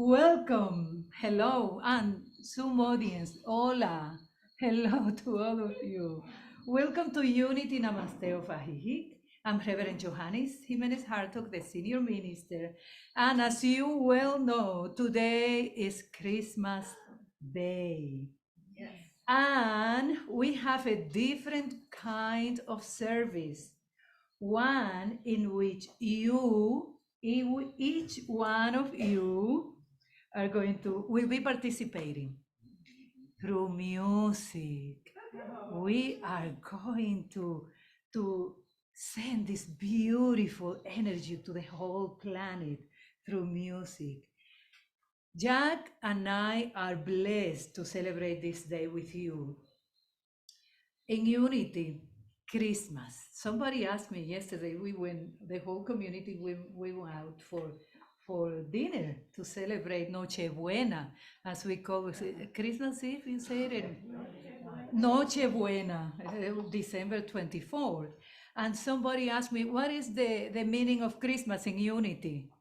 Welcome, hello, and Zoom audience, hola, hello to all of you. Welcome to Unity Namaste of Ajijic. I'm Reverend Johannys Jiménez-Hartog, the Senior Minister. And as you well know, today is Christmas Day. Yes. And we have a different kind of service, one in which each one of you will be participating through music. We are going to send this beautiful energy to the whole planet through music. Jack and I are blessed to celebrate this day with you. In unity, Christmas. Somebody asked me yesterday, the whole community, we went out for dinner to celebrate Noche Buena, as we call it. Christmas Eve, you say it? Noche Buena, December 24th. And somebody asked me, what is the meaning of Christmas in unity?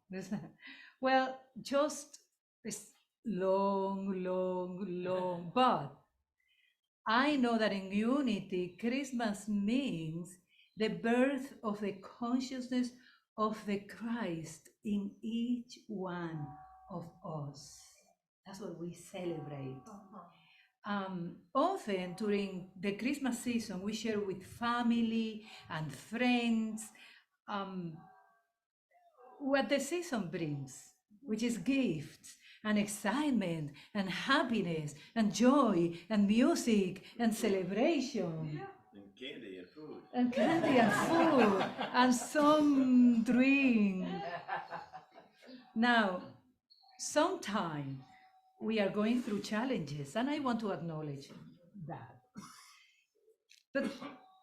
Well, just it's long, but I know that in unity, Christmas means the birth of the consciousness of the Christ in each one of us. That's what we celebrate. Often during the Christmas season, we share with family and friends what the season brings, which is gifts and excitement and happiness and joy and music and celebration. And candy and food. And candy and food and some drink. Now, sometimes we are going through challenges, and I want to acknowledge that. But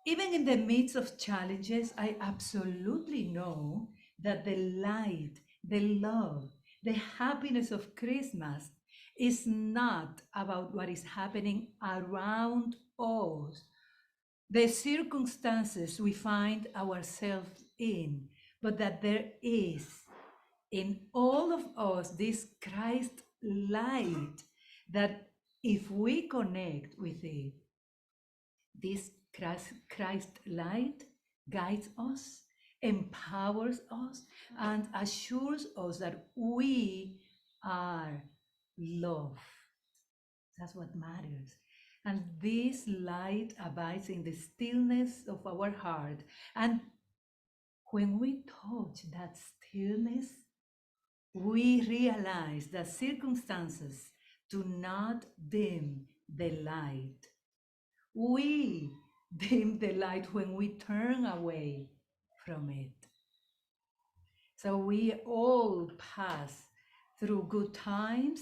even in the midst of challenges, I absolutely know that the light, the love, the happiness of Christmas is not about what is happening around us, the circumstances we find ourselves in, but that there is in all of us this Christ light that if we connect with it, this Christ light guides us, empowers us, and assures us that we are love. That's what matters. And this light abides in the stillness of our heart. And when we touch that stillness, we realize that circumstances do not dim the light. We dim the light when we turn away from it. So we all pass through good times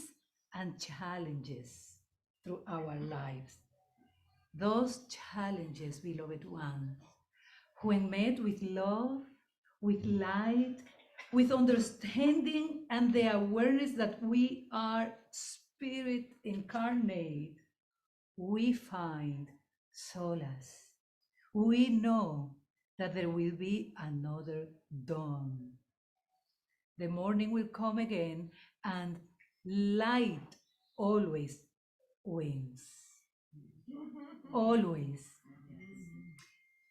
and challenges through our lives. Those challenges, beloved ones, when met with love, with light, with understanding and the awareness that we are spirit incarnate, we find solace. We know that there will be another dawn. The morning will come again, and light always wins. Always.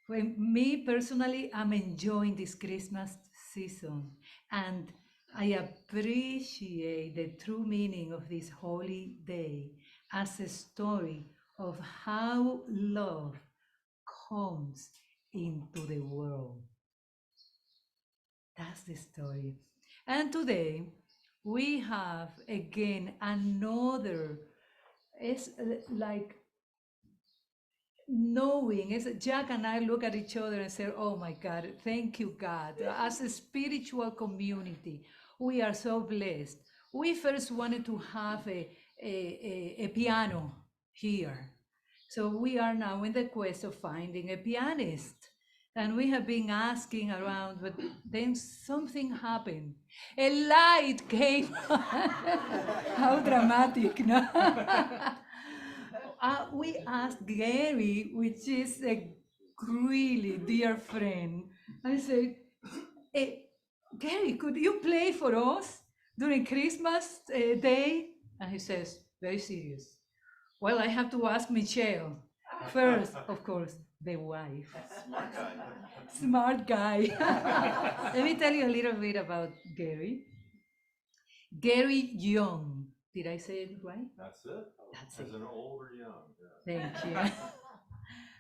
For me personally, I'm enjoying this Christmas season, and I appreciate the true meaning of this holy day as a story of how love comes into the world. That's the story. And today we have again another, it's like knowing, as Jack and I look at each other and say, oh my God, thank you, God. As a spiritual community, we are so blessed. We first wanted to have a piano here. So we are now in the quest of finding a pianist. And we have been asking around, but then something happened. A light came. How dramatic, no? We asked Gary, which is a really dear friend. I said, hey, Gary, could you play for us? during Christmas Day, and he says, very serious, well, I have to ask Michelle first, of course, the wife. Smart guy. Smart guy. Let me tell you a little bit about Gary. Gary Young. Did I say it right? That's it. That's As it. an old or young. Yeah. Thank you.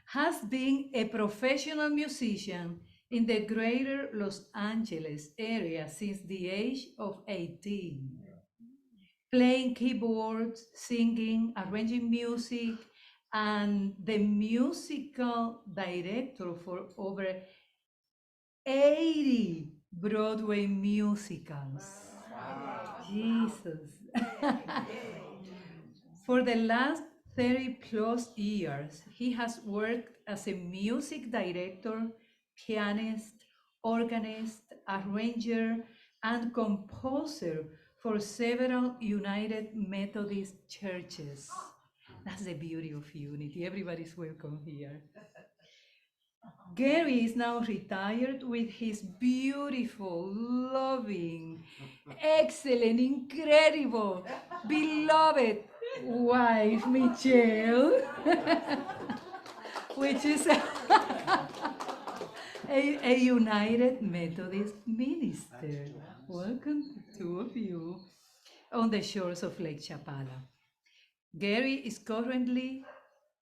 Has been a professional musician in the greater Los Angeles area since the age of 18. Playing keyboards, singing, arranging music, and the musical director for over 80 Broadway musicals. Wow. Jesus. For the last 30 plus years, he has worked as a music director, pianist, organist, arranger, and composer for several United Methodist churches. That's the beauty of unity. Everybody's welcome here. Gary is now retired with his beautiful, loving, excellent, incredible, beloved wife, Michelle, which is a United Methodist minister. Welcome, two of you, on the shores of Lake Chapala. Gary is currently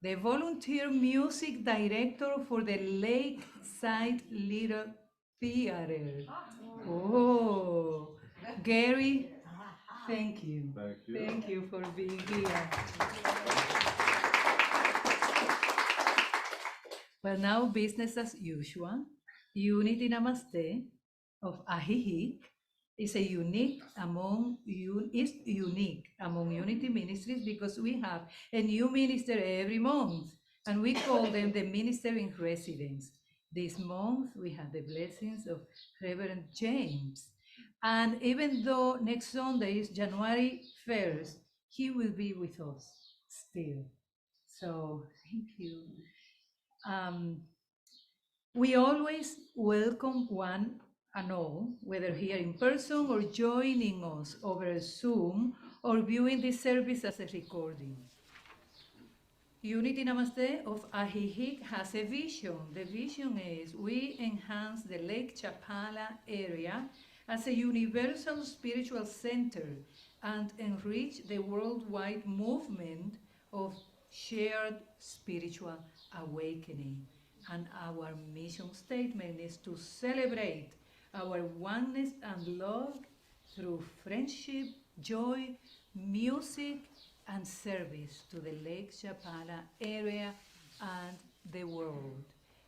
the volunteer music director for the Lakeside Little Theater. Oh, Gary, thank you. Thank you. Thank you for being here. Well, now business as usual. Unity Namaste of Ajijic is unique among Unity ministries because we have a new minister every month, and we call them the minister in residence. This month we have the blessings of Reverend James, and even though next Sunday is January 1st, he will be with us still. So thank you. We always welcome one and all, whether here in person or joining us over Zoom or viewing this service as a recording. Unity Namaste of Ajijic has a vision. The vision is we enhance the Lake Chapala area as a universal spiritual center and enrich the worldwide movement of shared spiritual awakening. And our mission statement is to celebrate our oneness and love through friendship, joy, music, and service to the Lake Chapala area and the world.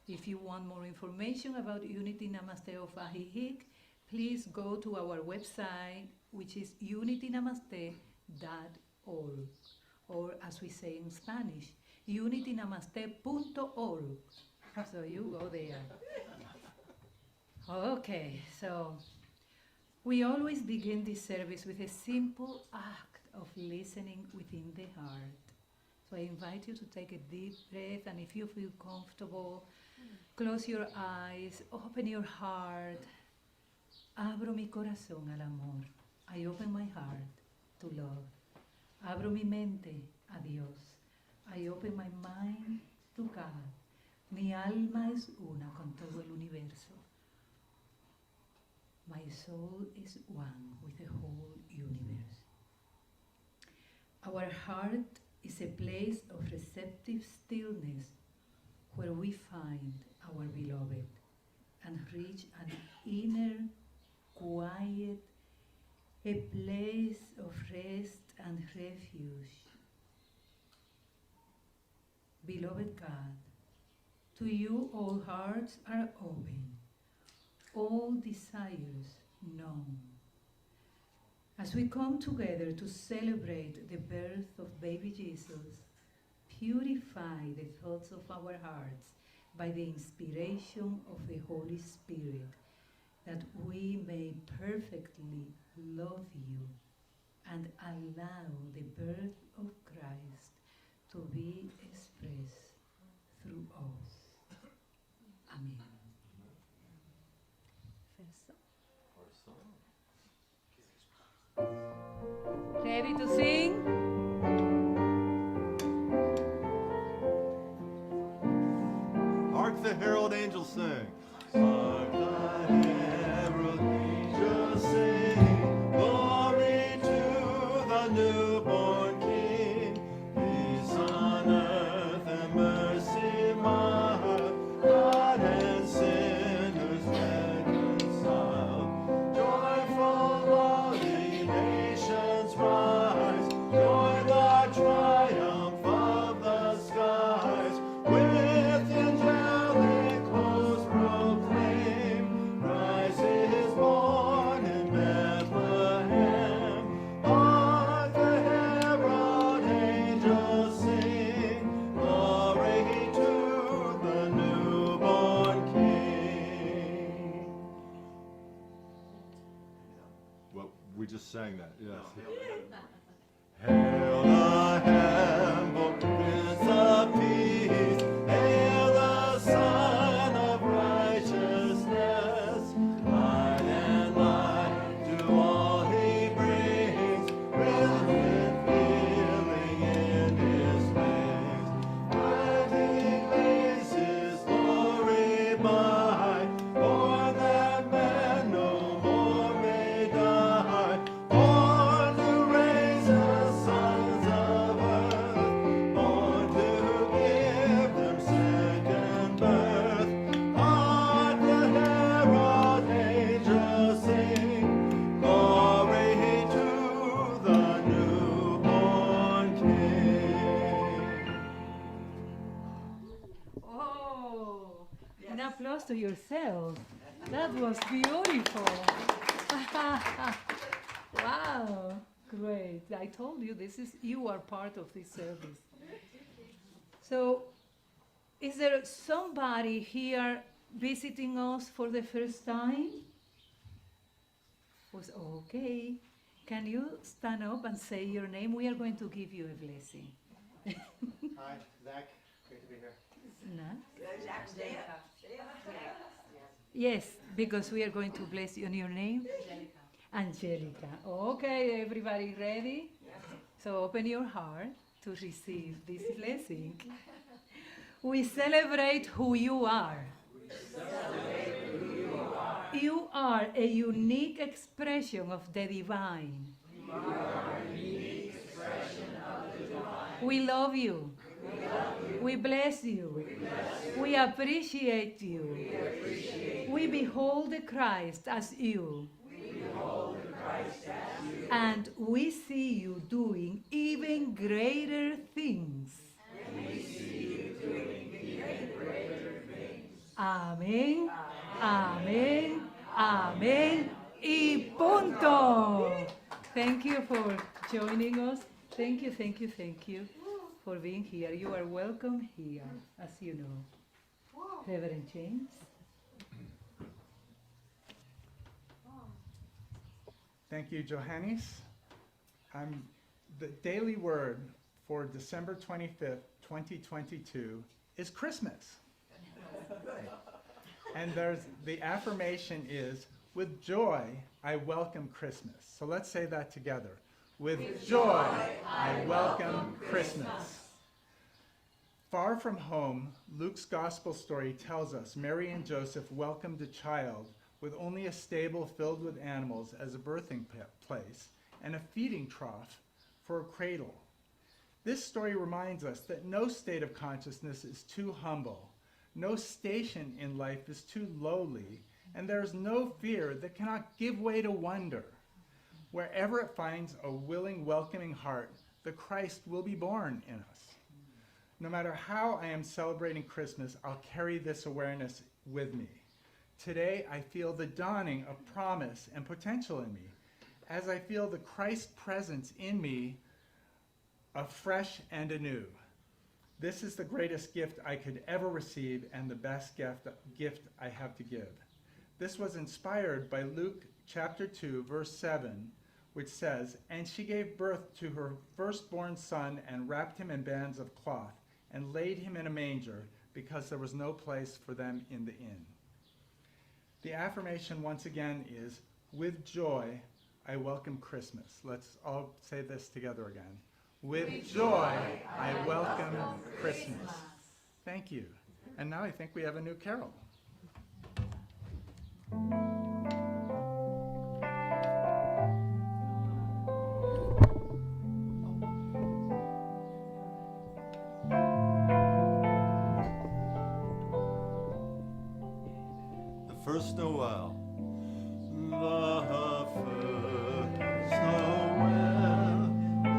If you want more information about Unity Namaste of Ajijic, please go to our website, which is unitynamaste.org, or as we say in Spanish, unitynamaste.org. So you go there. Okay, so we always begin this service with a simple act of listening within the heart. So I invite you to take a deep breath, and if you feel comfortable, close your eyes, open your heart. Abro mi corazón al amor. I open my heart to love. Abro mi mente a Dios. I open my mind to God. Mi alma es una con todo el universo. My soul is one with the whole universe. Our heart is a place of receptive stillness where we find our beloved and reach an inner quiet, a place of rest and refuge. Beloved God, to you all hearts are open, all desires known. As we come together to celebrate the birth of baby Jesus, purify the thoughts of our hearts by the inspiration of the Holy Spirit, that we may perfectly love you and allow the birth of Christ to be expressed through us. Amen. First song. Our song. Ready to sing? Hark the herald angels sing. Hark the herald angels sing. Glory to the newborn King. Peace on earth and mercy mild. God and sinners reconciled. Joyful all the nations rise. Join the triumph of the skies. With angelic hosts proclaim, Christ is born in Bethlehem. Hark the herald angels sing, glory to the newborn King. Well, we just sang that, yes. Hail the Lamb, Prince of Peace. Hail the Son of Righteousness. Light and light to all he brings. Risen with healing in his wings. Rising lays his glory by. Born that man no more may die. Born to raise the sons of earth. Born to give them second birth. Hark the herald angels sing. Glory to the newborn King. Oh, an applause to yourself. That was beautiful. Wow, great. I told you you are part of this service. So, is there somebody here visiting us for the first time? Was okay. Can you stand up and say your name? We are going to give you a blessing. Hi, Zach. Great to be here. No? Yes, because we are going to bless you. And your name? Angelica. Okay, everybody ready? So open your heart to receive this blessing. We celebrate who you are. You are a unique expression of the divine. We love you. We bless you. We appreciate you. We behold the Christ as you. And we see you doing even greater things. Amén, amén, amén y punto. Thank you for joining us. Thank you for being here. You are welcome here, as you know. Reverend James. Thank you, Johannys. The daily word for December 25th, 2022 is Christmas. And the affirmation is, with joy, I welcome Christmas. So let's say that together. With joy, I welcome Christmas. Far from home, Luke's gospel story tells us Mary and Joseph welcomed a child with only a stable filled with animals as a birthing place and a feeding trough for a cradle. This story reminds us that no state of consciousness is too humble, no station in life is too lowly, and there is no fear that cannot give way to wonder. Wherever it finds a willing, welcoming heart, the Christ will be born in us. No matter how I am celebrating Christmas, I'll carry this awareness with me. Today, I feel the dawning of promise and potential in me, as I feel the Christ presence in me afresh and anew. This is the greatest gift I could ever receive and the best gift I have to give. This was inspired by Luke chapter 2, verse 7, which says, "And she gave birth to her firstborn son and wrapped him in bands of cloth and laid him in a manger because there was no place for them in the inn." The affirmation once again is, with joy, I welcome Christmas. Let's all say this together again. With joy, I welcome Christmas. Thank you. And now I think we have a new carol. The first Noel. The first Noel, the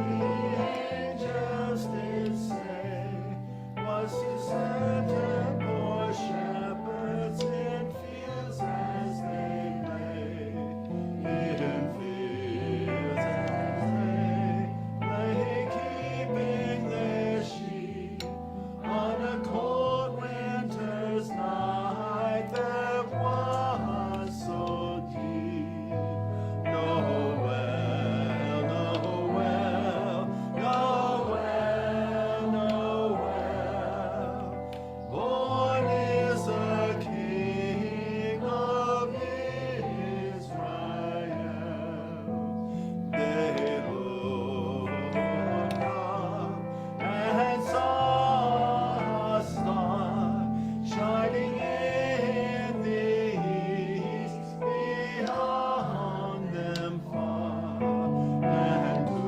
angels did say, was he sent to poor shepherds in fields as they lay, in fields as they lay, keeping their sheep on a cold winter's night that was so deep. Noel, Noel, Noel, Noel. Born is a King of Israel. They looked up and saw a star shining in the east beyond them far, and to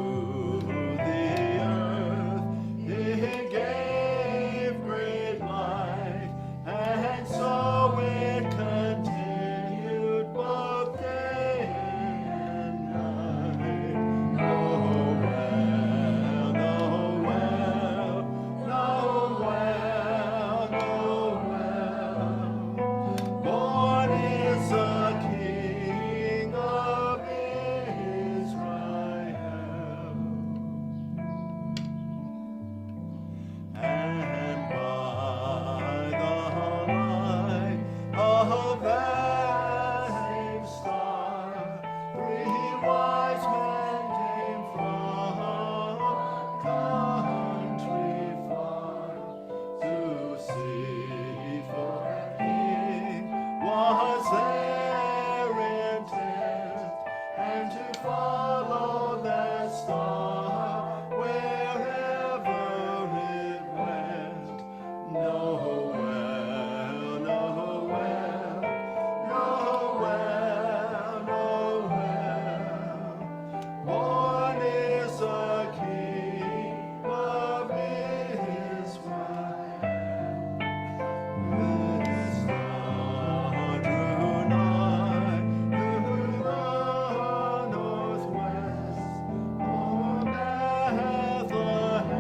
the earth it gave great light, and so it continued both day and night. Noel, Noel, Noel, Noel. Born is a King of Israel. And by the light of that same star, 3 wise men came from country far to see, for He was their intent, and to follow that star wherever it went. Noel, Noel, Noel, Noel. Born is a King of Israel. The star drew nigh to the northwest, o'er Bethlehem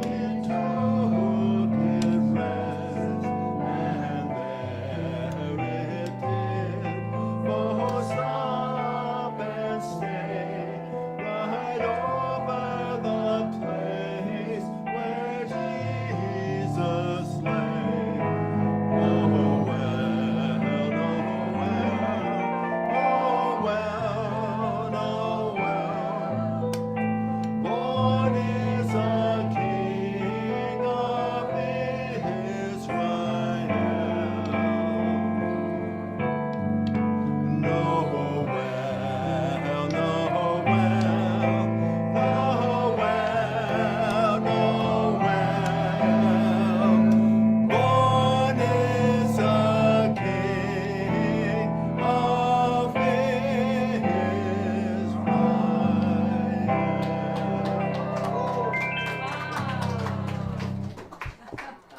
it took its rest, and there it did both stop and stay, right over the place where Jesus lay. Noel, Noel, Noel. Born is a King of Israel. Noel, Noel, Noel, Noel. Born is a King of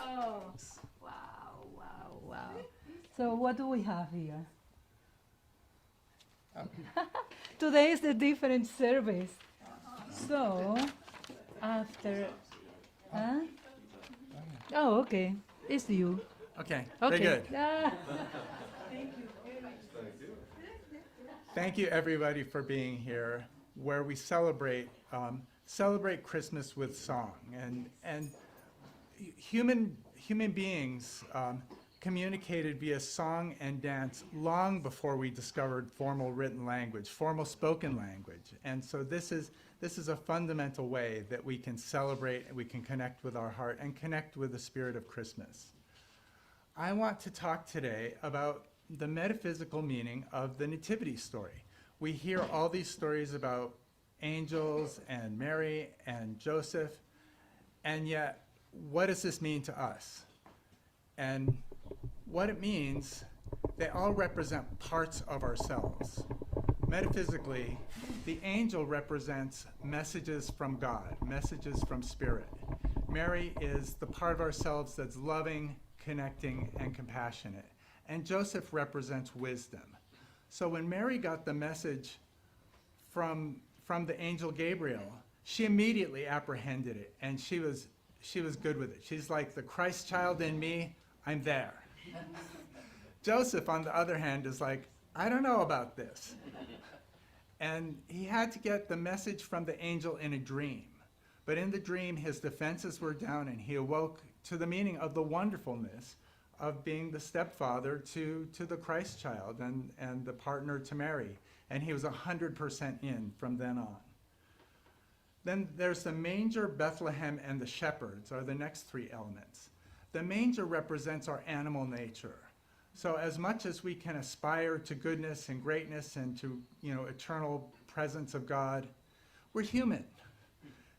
Oh, wow, wow, wow. So what do we have here? Today is the different service. So, after, huh? Oh, okay, it's you. Okay, Okay. very good. Ah. Thank you, everybody, for being here, where we celebrate Christmas with song. And human beings communicated via song and dance long before we discovered formal written language, formal spoken language. And so this is a fundamental way that we can celebrate and we can connect with our heart and connect with the spirit of Christmas. I want to talk today about the metaphysical meaning of the nativity story. we hear all these stories about angels and Mary and Joseph, and yet, what does this mean to us? And what it means, they all represent parts of ourselves. Metaphysically, the angel represents messages from God, messages from Spirit. Mary is the part of ourselves that's loving, connecting, and compassionate. And Joseph represents wisdom. So when Mary got the message from the angel Gabriel, she immediately apprehended it, and she was good with it. She's like, the Christ child in me, I'm there. Joseph, on the other hand, is like, I don't know about this. And he had to get the message from the angel in a dream. But in the dream, his defenses were down, and he awoke to the meaning of the wonderfulness of being the stepfather to the Christ child and the partner to Mary. And he was 100% in from then on. Then there's the manger, Bethlehem, and the shepherds are the next three elements. The manger represents our animal nature. So as much as we can aspire to goodness and greatness and to, eternal presence of God, we're human.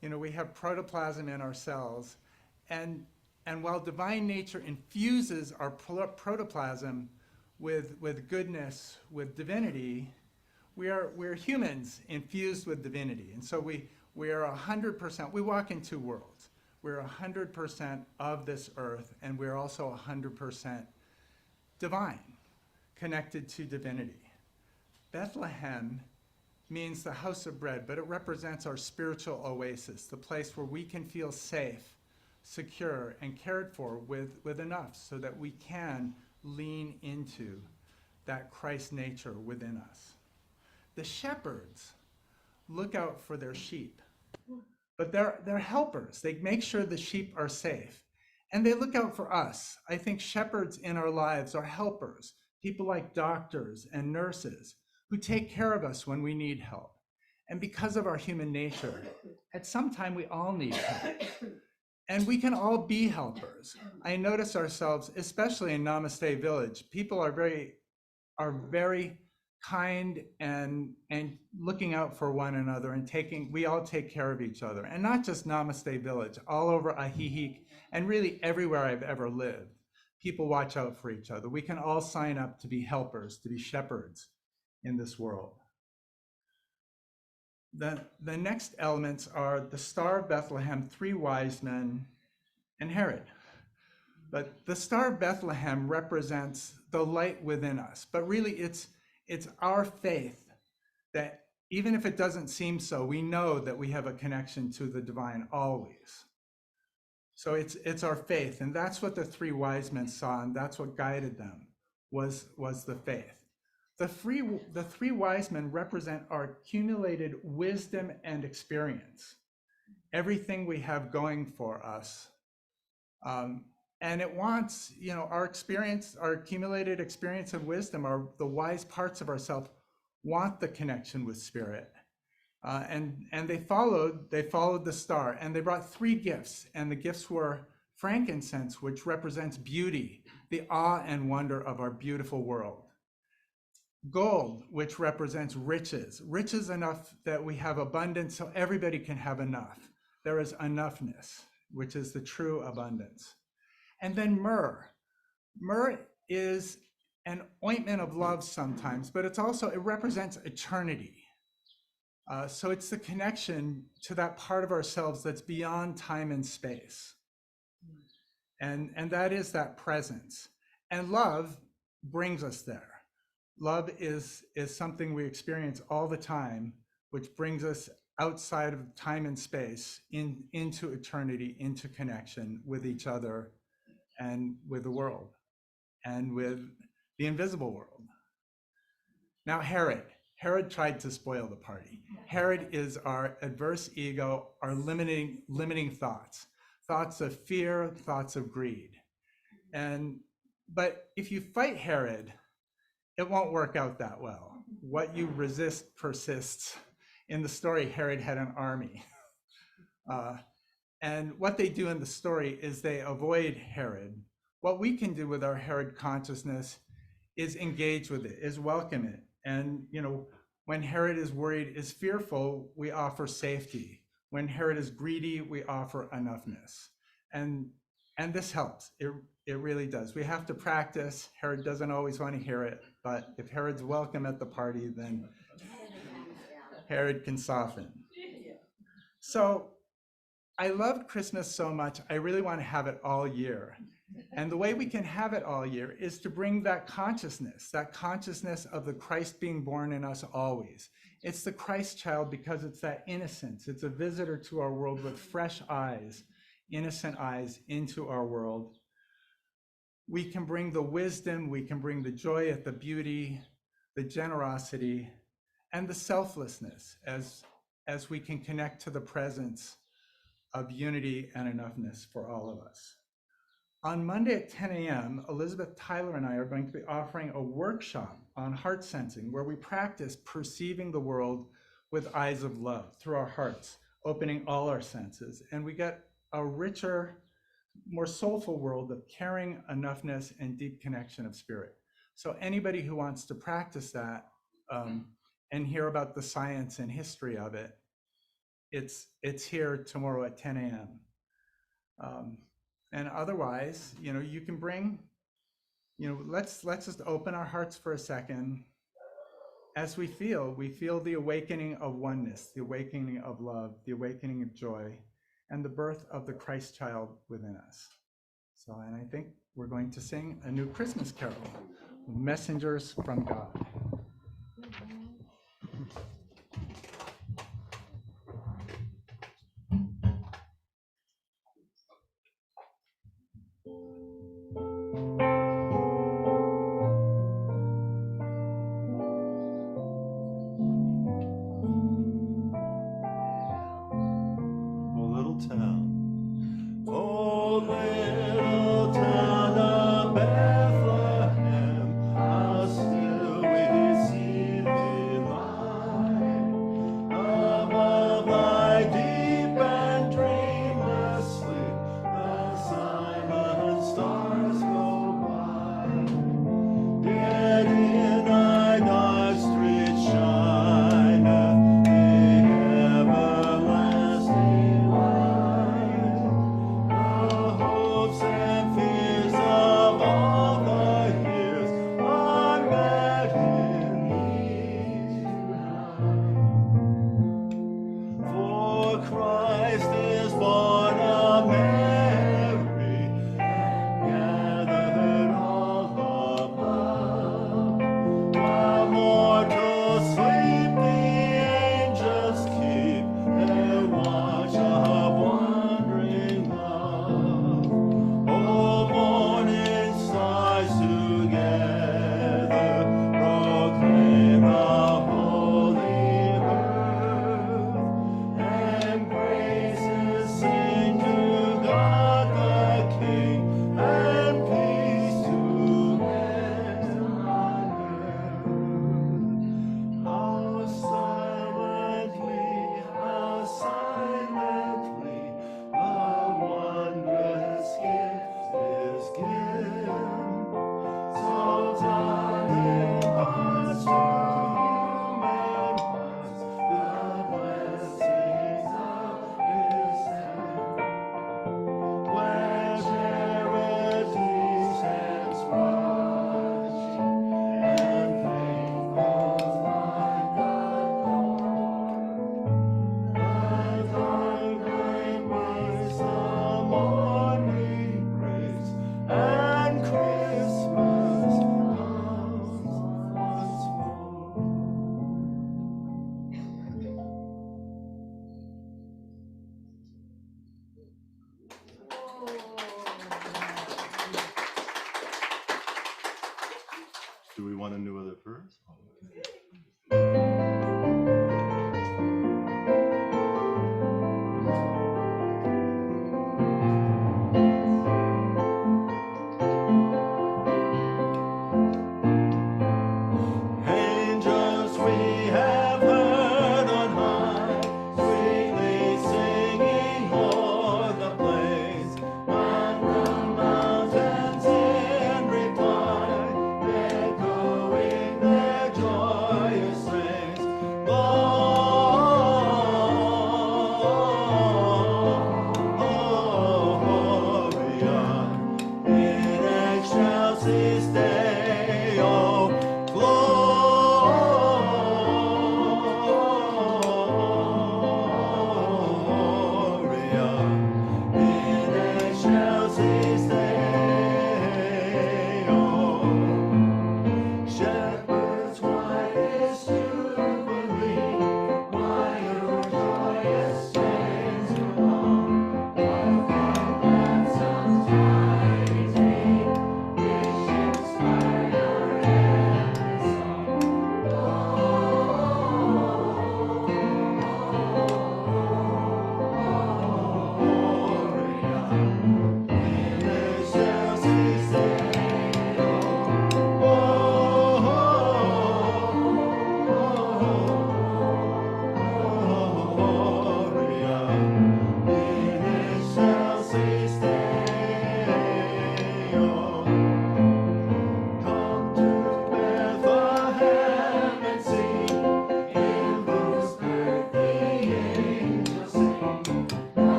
We have protoplasm in our cells. And while divine nature infuses our protoplasm with goodness, with divinity, we're humans infused with divinity. And so we are 100%, we walk in two worlds. We're 100% of this earth, and we're also 100% divine, connected to divinity. Bethlehem means the house of bread, but it represents our spiritual oasis, the place where we can feel safe, secure, and cared for with enough so that we can lean into that Christ nature within us. The shepherds look out for their sheep, but they're helpers. They make sure the sheep are safe. And they look out for us. I think shepherds in our lives are helpers, people like doctors and nurses who take care of us when we need help. And because of our human nature, at some time we all need help. And we can all be helpers. I notice ourselves, especially in Namaste Village, people are very kind and looking out for one another, and we all take care of each other. And not just Namaste Village, all over Ajijic, and really everywhere I've ever lived, people watch out for each other. We can all sign up to be helpers, to be shepherds in this world. The next elements are the Star of Bethlehem, three wise men, and Herod. But the Star of Bethlehem represents the light within us, but really it's our faith that even if it doesn't seem so, we know that we have a connection to the divine always. So it's our faith, and that's what the three wise men saw, and that's what guided them, was the faith. The three wise men represent our accumulated wisdom and experience, everything we have going for us. And it wants, our experience, our accumulated experience of wisdom, the wise parts of ourselves want the connection with Spirit. And they followed the star, and they brought three gifts, and the gifts were frankincense, which represents beauty, the awe and wonder of our beautiful world. Gold, which represents riches enough that we have abundance so everybody can have enough. There is enoughness, which is the true abundance. And then myrrh. Myrrh is an ointment of love sometimes, but it represents eternity. So it's the connection to that part of ourselves that's beyond time and space. And that is that presence. And love brings us there. Love is something we experience all the time, which brings us outside of time and space into eternity, into connection with each other and with the world and with the invisible world. Now, Herod tried to spoil the party. Herod is our adverse ego, our limiting thoughts of fear, thoughts of greed. But if you fight Herod, it won't work out that well. What you resist persists. In the story, Herod had an army. And what they do in the story is they avoid Herod. What we can do with our Herod consciousness is engage with it, is welcome it. And When Herod is worried, is fearful, we offer safety. When Herod is greedy, we offer enoughness. And this helps. It really does. We have to practice. Herod doesn't always want to hear it, but if Herod's welcome at the party, then Herod can soften. So I loved Christmas so much, I really want to have it all year. And the way we can have it all year is to bring that consciousness of the Christ being born in us always. It's the Christ child because it's that innocence. It's a visitor to our world with fresh eyes, innocent eyes into our world. We can bring the wisdom, we can bring the joy, the beauty, the generosity, and the selflessness as we can connect to the presence of unity and enoughness for all of us. On Monday at 10 a.m., Elizabeth Tyler and I are going to be offering a workshop on heart sensing where we practice perceiving the world with eyes of love through our hearts, opening all our senses. And we get a richer, more soulful world of caring, enoughness, and deep connection of spirit. So anybody who wants to practice that and hear about the science and history of it, it's here tomorrow at 10 a.m. And otherwise, you can bring, let's just open our hearts for a second. As we feel the awakening of oneness, the awakening of love, the awakening of joy, and the birth of the Christ child within us. So, and I think we're going to sing a new Christmas carol, Messengers from God. Do we want a new other verse? Angels we have heard on high, sweetly singing o'er the place, on the mountains in reply, echoing their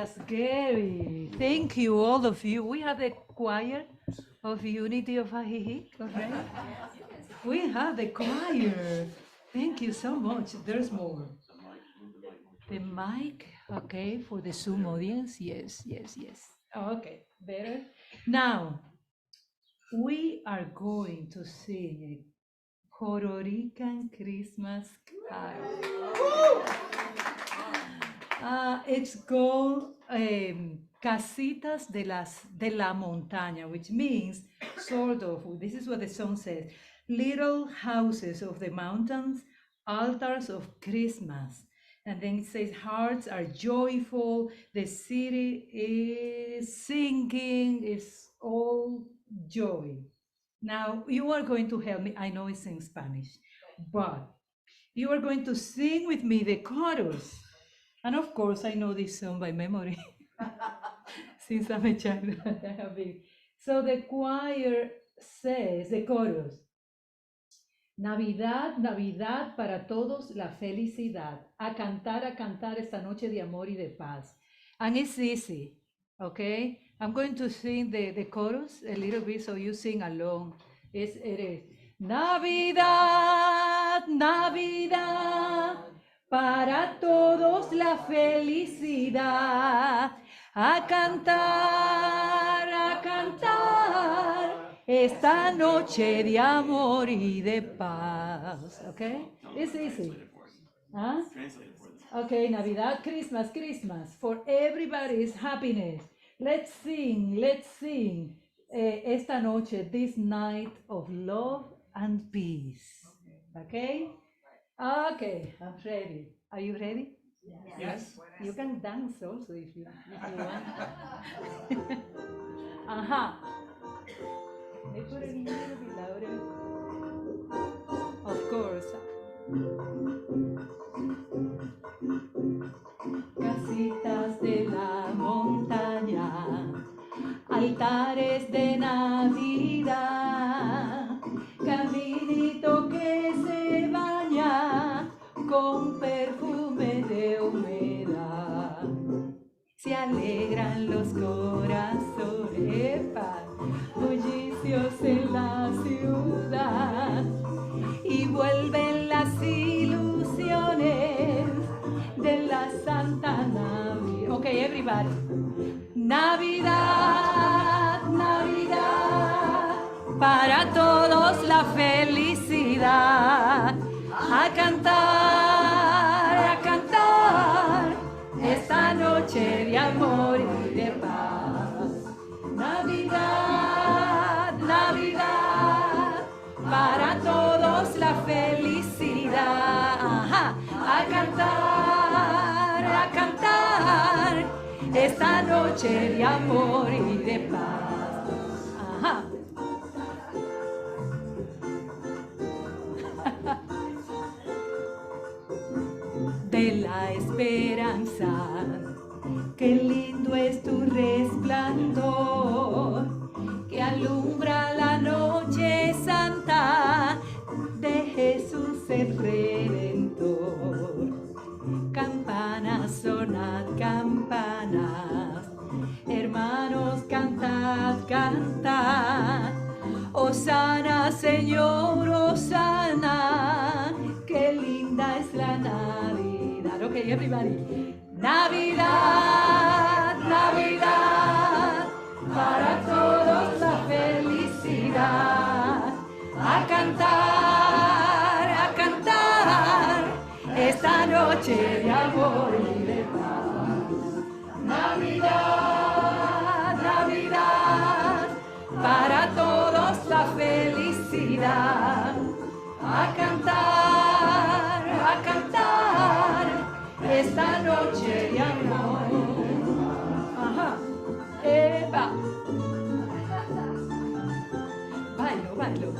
Gracias, Gary. Thank you, all of you. We have the choir of Unity of Ajijic, correct? We have the choir. Thank you so much. There's more. The mic, okay, for the Zoom audience. Yes. Okay, better. Now, we are going to sing a Puerto Rican Christmas carol. It's called Casitas de la Montaña, which means sort of, this is what the song says, little houses of the mountains, altars of Christmas. And then it says, hearts are joyful, the city is singing, it's all joy. Now, you are going to help me, I know it's in Spanish, but you are going to sing with me the chorus. And of course, I know this song by memory, since I'm a child. So the choir says, the chorus, Navidad, Navidad, para todos la felicidad. A cantar esta noche de amor y de paz. And it's easy, okay? I'm going to sing the chorus a little bit so you sing along. It is Navidad, Navidad, para todos la felicidad. A cantar esta noche de amor y de paz. Okay? It's easy. Huh? Okay, Navidad, Christmas, Christmas. For everybody's happiness. Let's sing. Esta noche, this night of love and peace. Okay? Okay, I'm ready. Are you ready? Yes. You can dance also if you want. Aha. May put it a little bit louder. Of course. Casitas de la montaña, altares de Navidad, caminito que se baña con perfume de humedad. Se alegran los corazones, bullicios en la ciudad y vuelven las ilusiones de la Santa Navidad. Okay, everybody. Navidad, Navidad, para todos la felicidad. A cantar esta noche de amor y de paz. Navidad, Navidad, para todos la felicidad. Ajá. A cantar esta noche de amor y de paz. Ajá. De la esperanza, qué lindo es tu resplandor, que alumbra la noche santa de Jesús el Redentor. Campanas, sonad campanas, hermanos, cantad, cantad. Hosana, Señor, hosana, qué linda es la Navidad. Okay, everybody. Navidad, Navidad, para todos la felicidad. A cantar esta noche de amor y de paz. Navidad, Navidad, para todos la felicidad. A cantar esta noche de amor. Ajá. Eva. Bailo, bailo.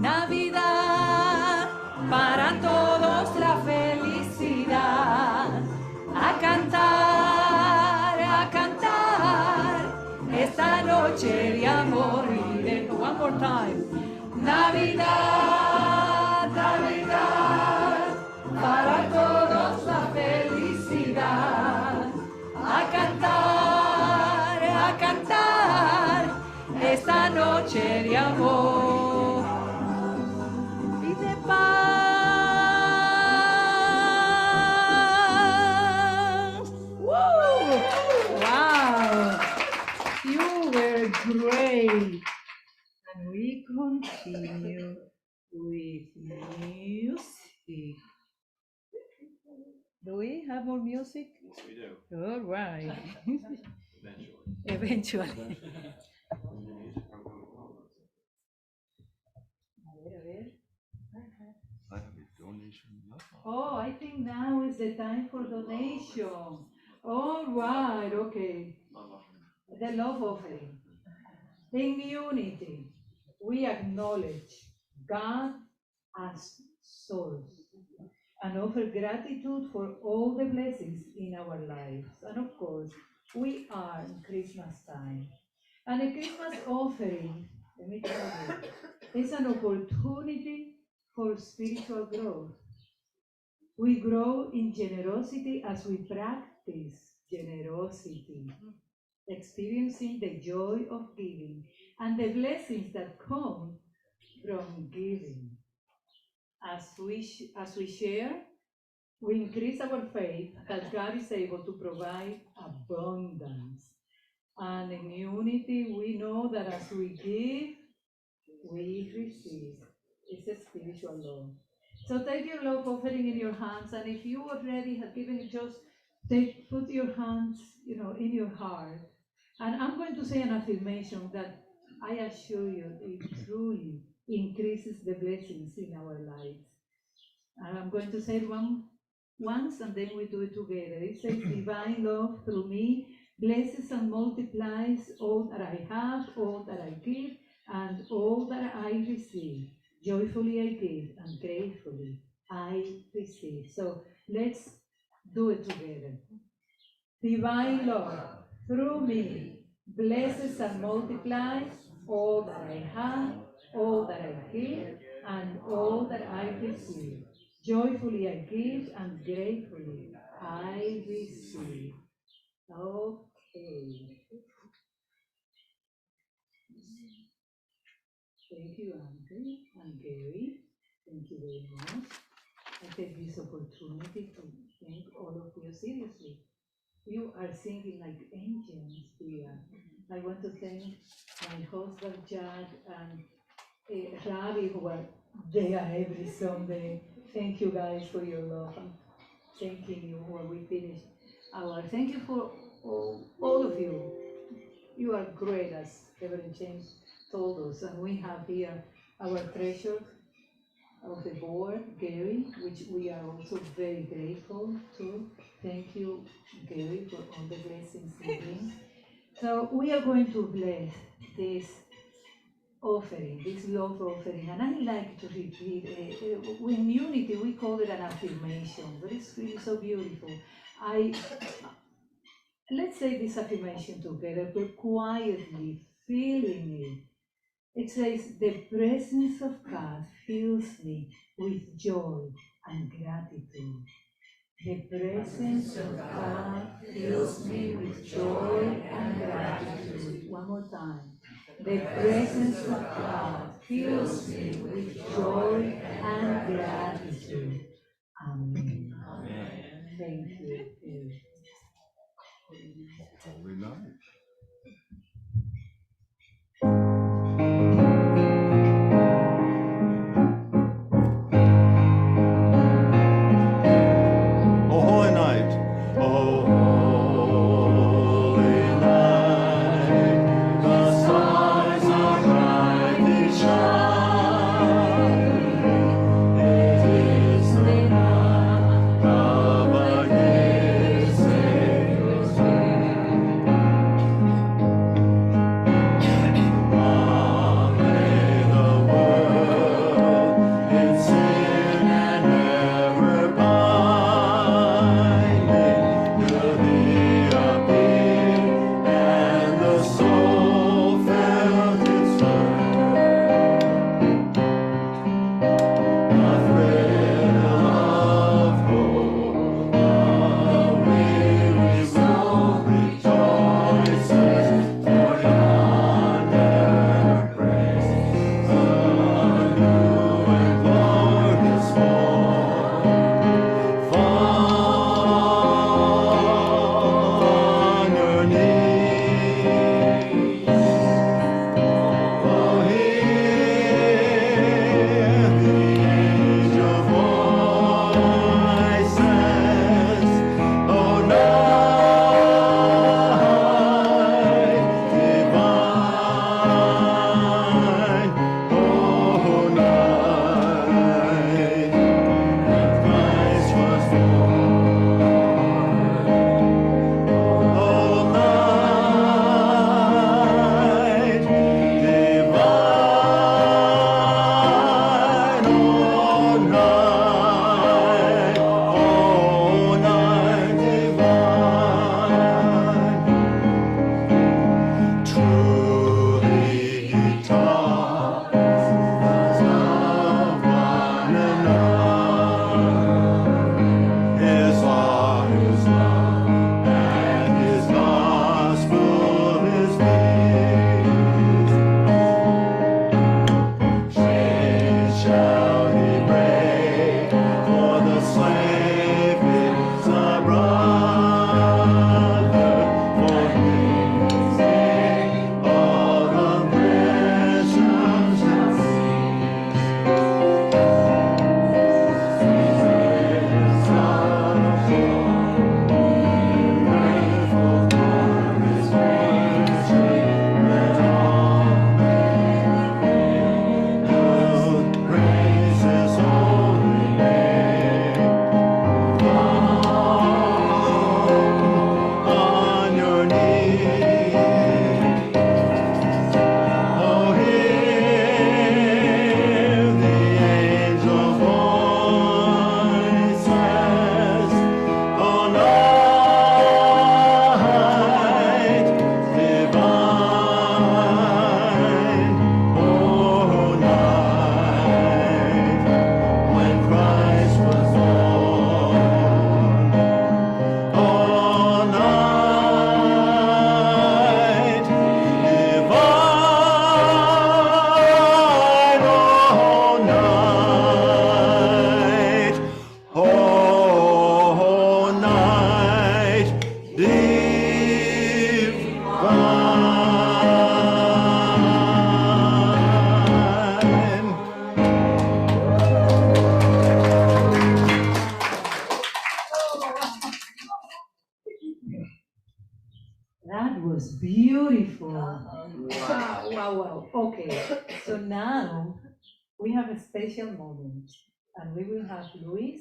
Navidad, para todos la felicidad. A cantar esta noche de amor y de... One more time. Navidad, Navidad, para todos la felicidad. A cantar esta noche de amor y de paz. Woo! Wow! You were great. And we continue with music. Do we have more music? Yes, we do. All right. Eventually. Eventually. I have a donation. Oh, I think now is the time for donation. All right, okay. The love offering. In unity, we acknowledge God as source and offer gratitude for all the blessings in our lives. And of course, we are in Christmas time. And a Christmas offering, let me tell you, is an opportunity for spiritual growth. We grow in generosity as we practice generosity, experiencing the joy of giving and the blessings that come from giving. As we share, we increase our faith that God is able to provide abundance. And in unity, we know that as we give, we receive. It's a spiritual law. So take your love offering in your hands, and if you already have given it, just put your hands, in your heart. And I'm going to say an affirmation that I assure you it truly increases the blessings in our lives. And I'm going to say it once, and then we do it together. It says, divine love through me blesses and multiplies all that I have, all that I give, and all that I receive. Joyfully I give, and gratefully I receive. So let's do it together. Divine love through me blesses and multiplies all that I have, all that I give, and all that I receive. Joyfully I give, and gratefully I receive. Okay. Thank you, Andre and Gary. Thank you very much. I take this opportunity to thank all of you seriously. You are singing like angels here. I want to thank my husband, Jack, and Ravi, who are there every Sunday. Thank you guys for your love. I'm thanking you when we finish our. Thank you for all of you. You are great, as Reverend James told us. And we have here our treasure of the board, Gary, which we are also very grateful to. Thank you, Gary, for all the blessings you bring. So we are going to bless this offering, this love offering, and I like to repeat, in unity we call it an affirmation, but it's really so beautiful. Let's say this affirmation together, but quietly, feeling it. It says, the presence of God fills me with joy and gratitude. The presence of God fills me with joy and gratitude. One more time. The presence of God fills me with joy and gratitude. Amen. Amen. Thank you. Holy night. Oh, holy night. Oh, holy night. The stars are brightly shining. It is the night of our dear Savior's birth. beautiful. Wow. Okay, so now we have a special moment, and we will have Luis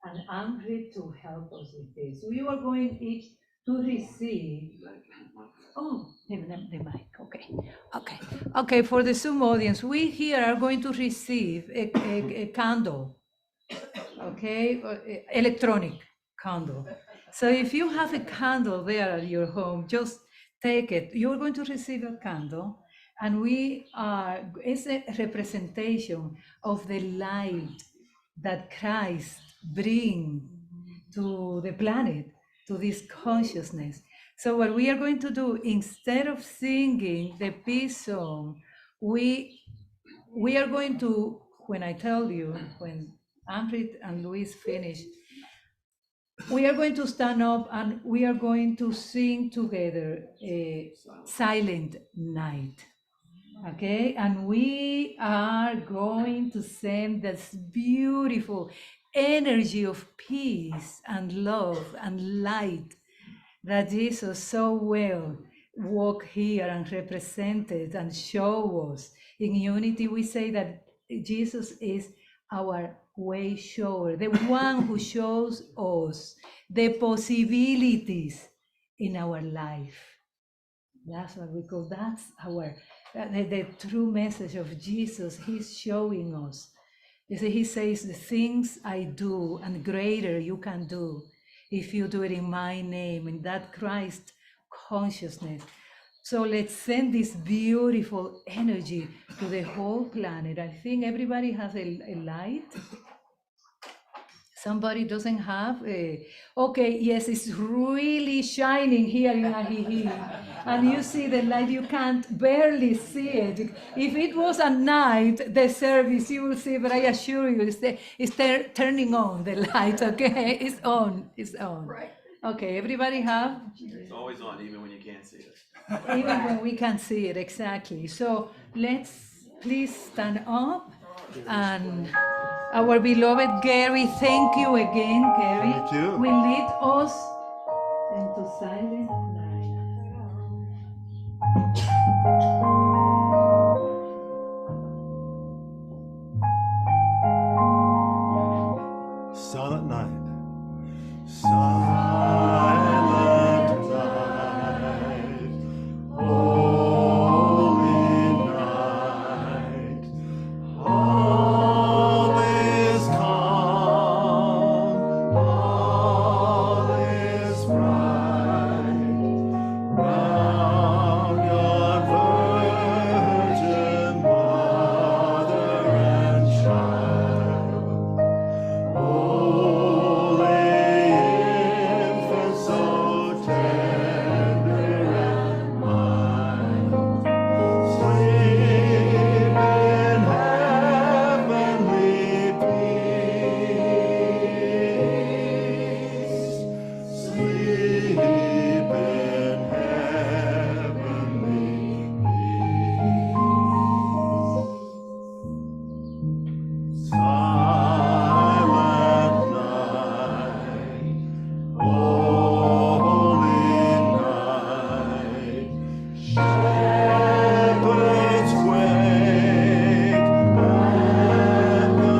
and Andre to help us with this. We are going each to receive. Oh, the mic. Okay. For the Zoom audience, we here are going to receive a candle. Okay, electronic candle. So if you have a candle there at your home, just take it. You're going to receive a candle, and it's a representation of the light that Christ brings to the planet, to this consciousness. So what we are going to do, instead of singing the peace song, we are going to, when I tell you, when Amrit and Luis finish, we are going to stand up and we are going to sing together a silent night. Okay, and we are going to send this beautiful energy of peace and love and light that Jesus so well walked here and represented and showed us. In unity, we say that Jesus is our way shower, the one who shows us the possibilities in our life. That's what we call, that's our, the true message of Jesus. He's showing us. You see, he says, the things I do and greater you can do if you do it in my name, in that Christ consciousness. So let's send this beautiful energy to the whole planet. I think everybody has a light. Somebody doesn't have a, okay, yes, it's really shining here in Ajijic. And you see the light, you can't barely see it. If it was at night, the service, you will see, but I assure you, it's turning on the light, okay? It's on. Right. Okay, everybody have? It's always on, even when you can't see it. Even when we can't see it, exactly. So let's please stand up, and our beloved Gary, thank you again, Gary. Thank you. Will lead us into silent night. Silent night. Silent night. Holy night. All is calm. All is bright. Round your virgin mother and child. Holy infant, so tender and mild, sleep in heavenly peace. Sleep in heavenly peace. Silent night, holy night, shepherds quake at the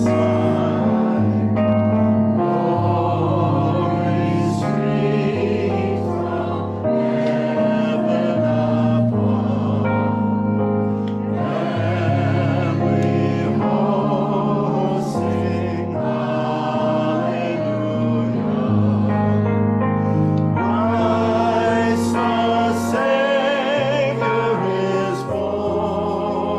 sight, glory streams from heaven above, heavenly hosts sing hallelujah. Christ the Savior is born.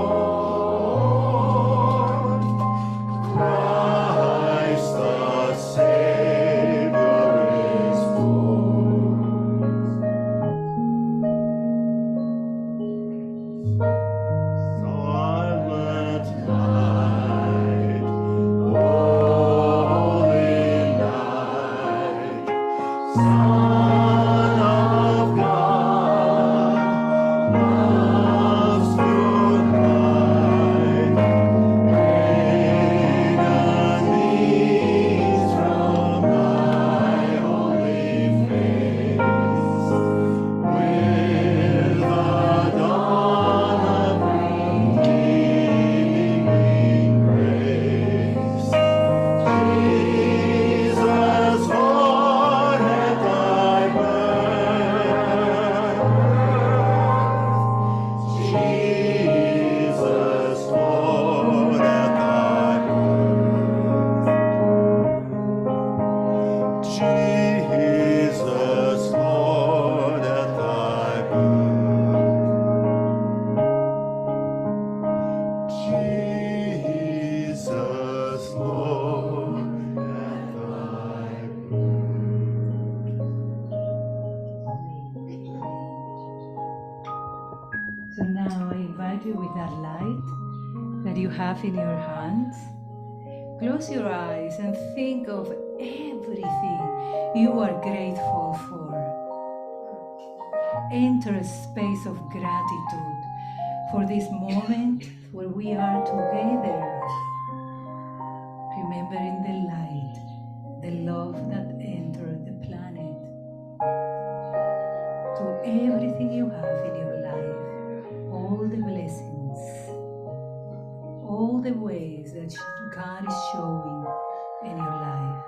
Christ the Savior is born. Silent night, holy night, Son of God, love's good light, enemies from thy holy face, with So now I invite you with that light that you have in your hands. Close your eyes and think of everything you are grateful for. Enter a space of gratitude for this moment where we are together, remembering the light, the love that entered the planet, to everything you have in your life, all the blessings, all the ways that God is showing in your life.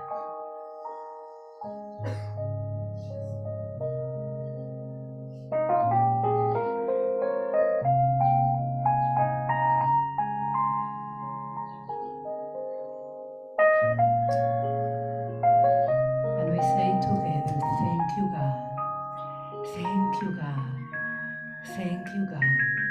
And we say together, thank you, God. Thank you, God. Thank you, God.